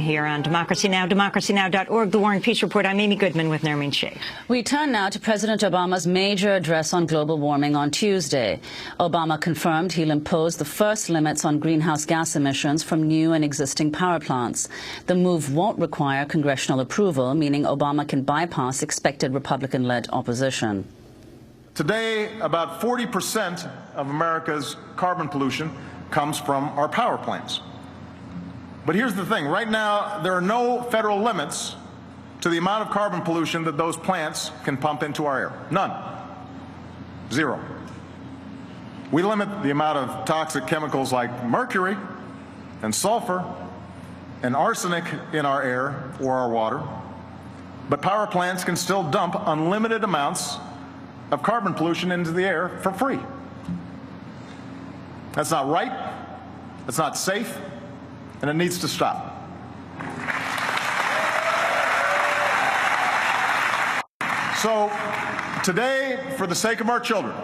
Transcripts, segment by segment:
here on Democracy Now!, democracynow.org, The War and Peace Report. I'm Amy Goodman with Nermeen Sheikh. We turn now to President Obama's major address on global warming on Tuesday. Obama confirmed he'll impose the first limits on greenhouse gas emissions from new and existing power plants. The move won't require congressional approval, meaning Obama can bypass expected Republican-led opposition. Today, about 40% of America's carbon pollution comes from our power plants. But here's the thing. Right now, there are no federal limits to the amount of carbon pollution that those plants can pump into our air. None. Zero. We limit the amount of toxic chemicals like mercury and sulfur and arsenic in our air or our water. But power plants can still dump unlimited amounts of carbon pollution into the air for free. That's not right, it's not safe, and it needs to stop. So today, for the sake of our children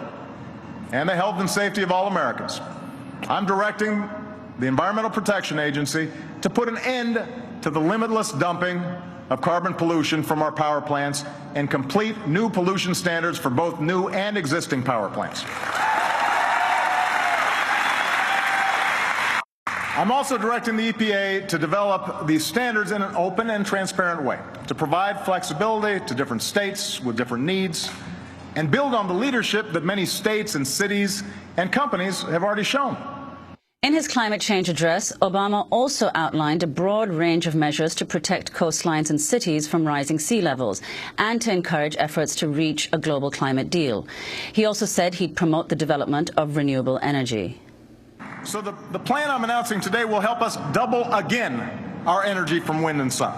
and the health and safety of all Americans, I'm directing the Environmental Protection Agency to put an end to the limitless dumping of carbon pollution from our power plants and complete new pollution standards for both new and existing power plants. I'm also directing the EPA to develop these standards in an open and transparent way, to provide flexibility to different states with different needs, and build on the leadership that many states and cities and companies have already shown. In his climate change address, Obama also outlined a broad range of measures to protect coastlines and cities from rising sea levels and to encourage efforts to reach a global climate deal. He also said he'd promote the development of renewable energy. So the plan I'm announcing today will help us double again our energy from wind and sun.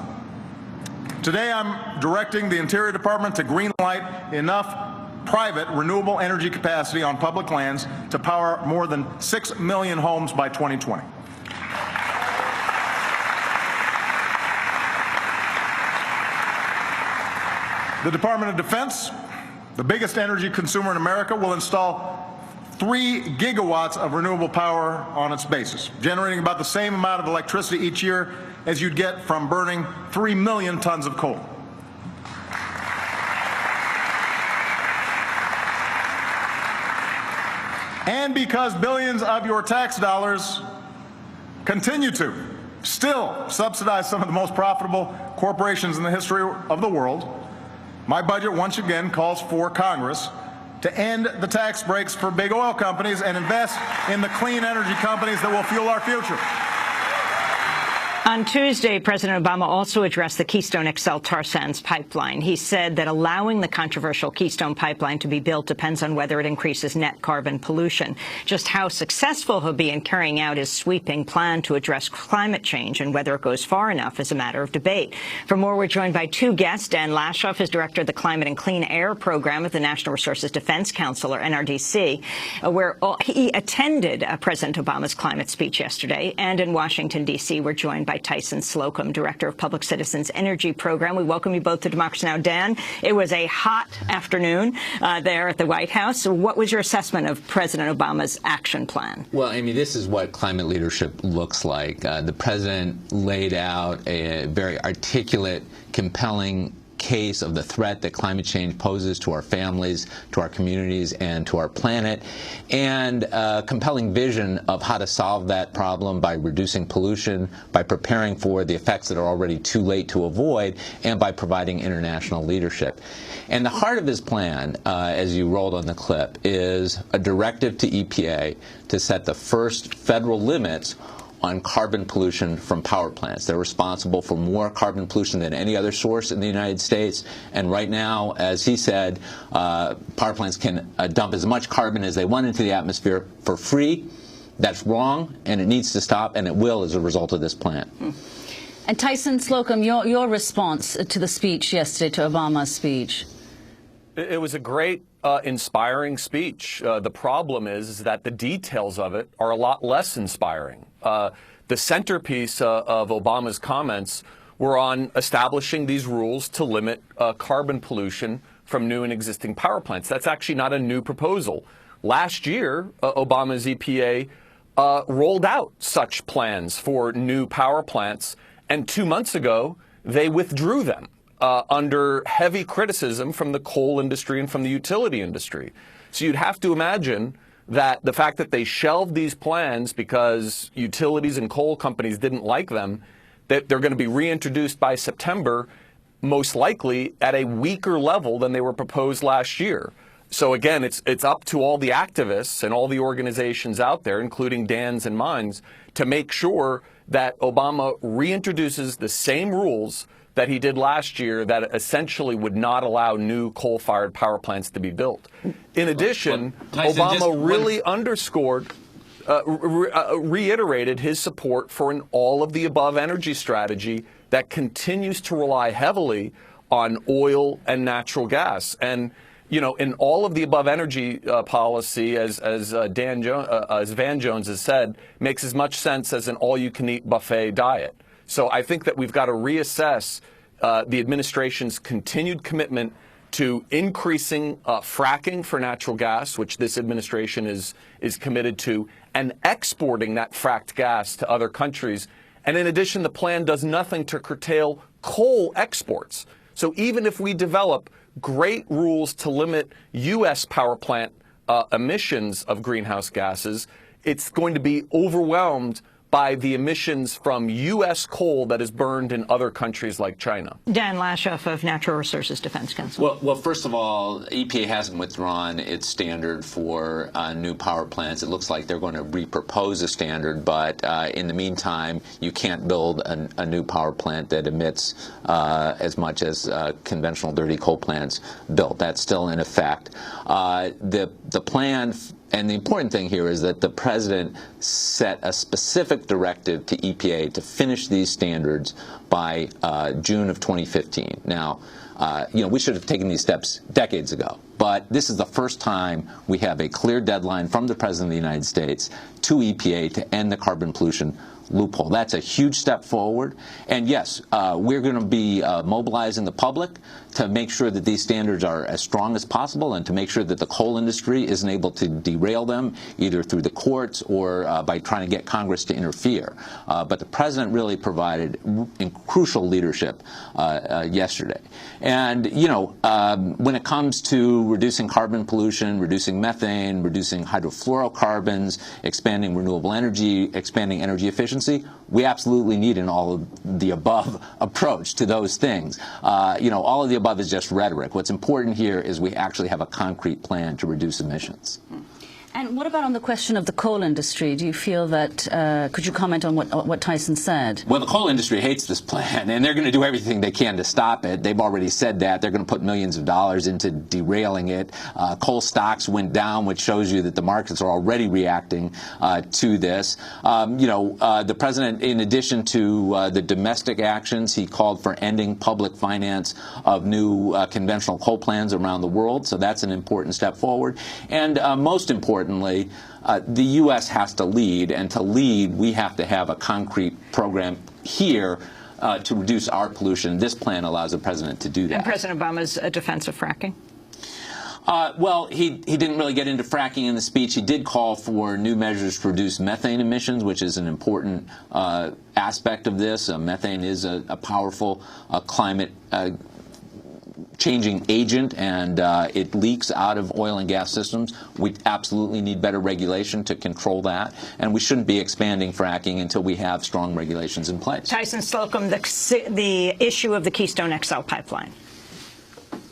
Today I'm directing the Interior Department to greenlight enough private renewable energy capacity on public lands to power more than 6 million homes by 2020. The Department of Defense, the biggest energy consumer in America, will install 3 gigawatts of renewable power on its basis, generating about the same amount of electricity each year as you'd get from burning 3 million tons of coal. And because billions of your tax dollars continue to still subsidize some of the most profitable corporations in the history of the world, my budget once again calls for Congress to end the tax breaks for big oil companies and invest in the clean energy companies that will fuel our future. On Tuesday, President Obama also addressed the Keystone XL tar sands pipeline. He said that allowing the controversial Keystone pipeline to be built depends on whether it increases net carbon pollution. Just how successful he'll be in carrying out his sweeping plan to address climate change and whether it goes far enough is a matter of debate. For more, we're joined by 2 guests. Dan Lashoff is director of the Climate and Clean Air Program at the National Resources Defense Council, or NRDC, where he attended President Obama's climate speech yesterday. And in Washington, D.C., we're joined by Tyson Slocum, Director of Public Citizens Energy Program. We welcome you both to Democracy Now! Dan, it was a hot afternoon there at the White House. So what was your assessment of President Obama's action plan? Well, Amy, this is what climate leadership looks like. The president laid out a very articulate, compelling case of the threat that climate change poses to our families, to our communities, and to our planet, and a compelling vision of how to solve that problem by reducing pollution, by preparing for the effects that are already too late to avoid, and by providing international leadership. And the heart of his plan, as you rolled on the clip, is a directive to EPA to set the first federal limits on carbon pollution from power plants. They're responsible for more carbon pollution than any other source in the United States. And right now, as he said, power plants can dump as much carbon as they want into the atmosphere for free. That's wrong, and it needs to stop, and it will as a result of this plan. And Tyson Slocum, your response to the speech yesterday, to Obama's speech? It was a great, inspiring speech. The problem is that the details of it are a lot less inspiring. The centerpiece of Obama's comments were on establishing these rules to limit carbon pollution from new and existing power plants. That's actually not a new proposal. Last year, Obama's EPA rolled out such plans for new power plants, And 2 months ago, they withdrew them under heavy criticism from the coal industry and from the utility industry. So you'd have to imagine that the fact that they shelved these plans because utilities and coal companies didn't like them, that they're going to be reintroduced by September, most likely at a weaker level than they were proposed last year. So again, it's up to all the activists and all the organizations out there, including Dan's and mine's, to make sure that Obama reintroduces the same rules that he did last year that essentially would not allow new coal-fired power plants to be built. In addition, Obama really underscored, reiterated his support for an all-of-the-above energy strategy that continues to rely heavily on oil and natural gas. And you know, in all of the above energy policy, as Van Jones has said, makes as much sense as an all-you-can-eat buffet diet. So I think that we've got to reassess the administration's continued commitment to increasing fracking for natural gas, which this administration is committed to, and exporting that fracked gas to other countries. And in addition, the plan does nothing to curtail coal exports. So even if we develop great rules to limit U.S. power plant emissions of greenhouse gases, it's going to be overwhelmed by the emissions from U.S. coal that is burned in other countries like China. Dan Lashoff of Natural Resources Defense Council. Well, first of all, EPA hasn't withdrawn its standard for new power plants. It looks like they're going to repropose a standard, but in the meantime, you can't build a new power plant that emits as much as conventional dirty coal plants built. That's still in effect. The plan. And the important thing here is that the president set a specific directive to EPA to finish these standards by June of 2015. Now, you know, we should have taken these steps decades ago, but this is the first time we have a clear deadline from the president of the United States to EPA to end the carbon pollution loophole. That's a huge step forward. And yes, we're going to be mobilizing the public to make sure that these standards are as strong as possible and to make sure that the coal industry isn't able to derail them either through the courts or by trying to get Congress to interfere. But the president really provided crucial leadership yesterday. And, you know, when it comes to reducing carbon pollution, reducing methane, reducing hydrofluorocarbons, expanding renewable energy, expanding energy efficiency, we absolutely need an all-of-the-above approach to those things. You know, all of the above is just rhetoric. What's important here is we actually have a concrete plan to reduce emissions. And what about on the question of the coal industry? Do you feel that, could you comment on what Tyson said? Well, the coal industry hates this plan, and they're going to do everything they can to stop it. They've already said that. They're going to put millions of dollars into derailing it. Coal stocks went down, which shows you that the markets are already reacting to this. You know, the president, in addition to the domestic actions, he called for ending public finance of new conventional coal plants around the world. So that's an important step forward. And most importantly, the U.S. has to lead, and to lead, we have to have a concrete program here to reduce our pollution. This plan allows the president to do that. And President Obama's defense of fracking? Well, he didn't really get into fracking in the speech. He did call for new measures to reduce methane emissions, which is an important aspect of this. Methane is a powerful climate changing agent, and it leaks out of oil and gas systems. We absolutely need better regulation to control that, and we shouldn't be expanding fracking until we have strong regulations in place. Tyson Slocum, the issue of the Keystone XL pipeline.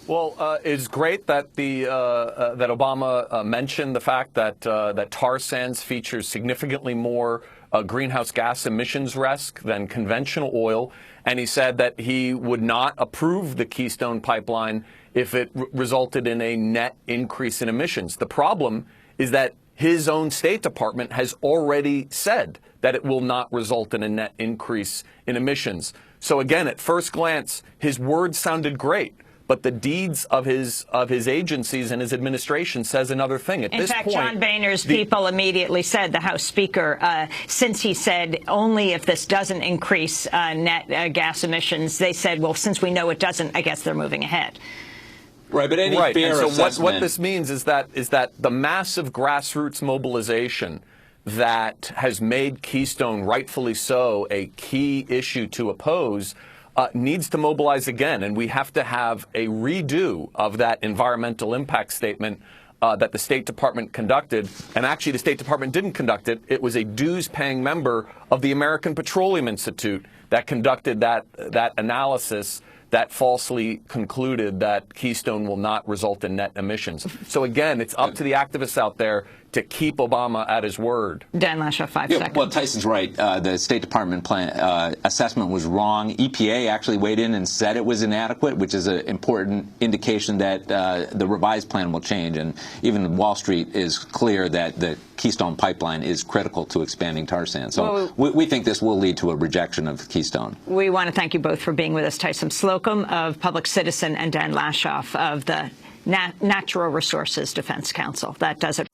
Well, it's great that that Obama mentioned the fact that that tar sands features significantly more greenhouse gas emissions risk than conventional oil, and he said that he would not approve the Keystone pipeline if it resulted in a net increase in emissions. The problem is that his own State Department has already said that it will not result in a net increase in emissions. So again, at first glance, his words sounded great, but the deeds of his agencies and his administration says another thing. At in this fact, point, John Boehner's people immediately said, the House Speaker, since he said only if this doesn't increase net gas emissions, they said, well, since we know it doesn't, I guess they're moving ahead. Right, but any fair and so assessment. what this means is that the massive grassroots mobilization that has made Keystone, rightfully so, a key issue to oppose, needs to mobilize again. And we have to have a redo of that environmental impact statement that the State Department conducted. And actually, the State Department didn't conduct it. It was a dues-paying member of the American Petroleum Institute that conducted that analysis that falsely concluded that Keystone will not result in net emissions. So again, it's up to the activists out there to keep Obama at his word. Dan Lashoff, 5 seconds. Well, Tyson's right. The State Department assessment was wrong. EPA actually weighed in and said it was inadequate, which is an important indication that the revised plan will change. And even Wall Street is clear that the Keystone pipeline is critical to expanding tar sands. So we think this will lead to a rejection of Keystone. We want to thank you both for being with us. Tyson Slocum of Public Citizen and Dan Lashoff of the Natural Resources Defense Council. That does it.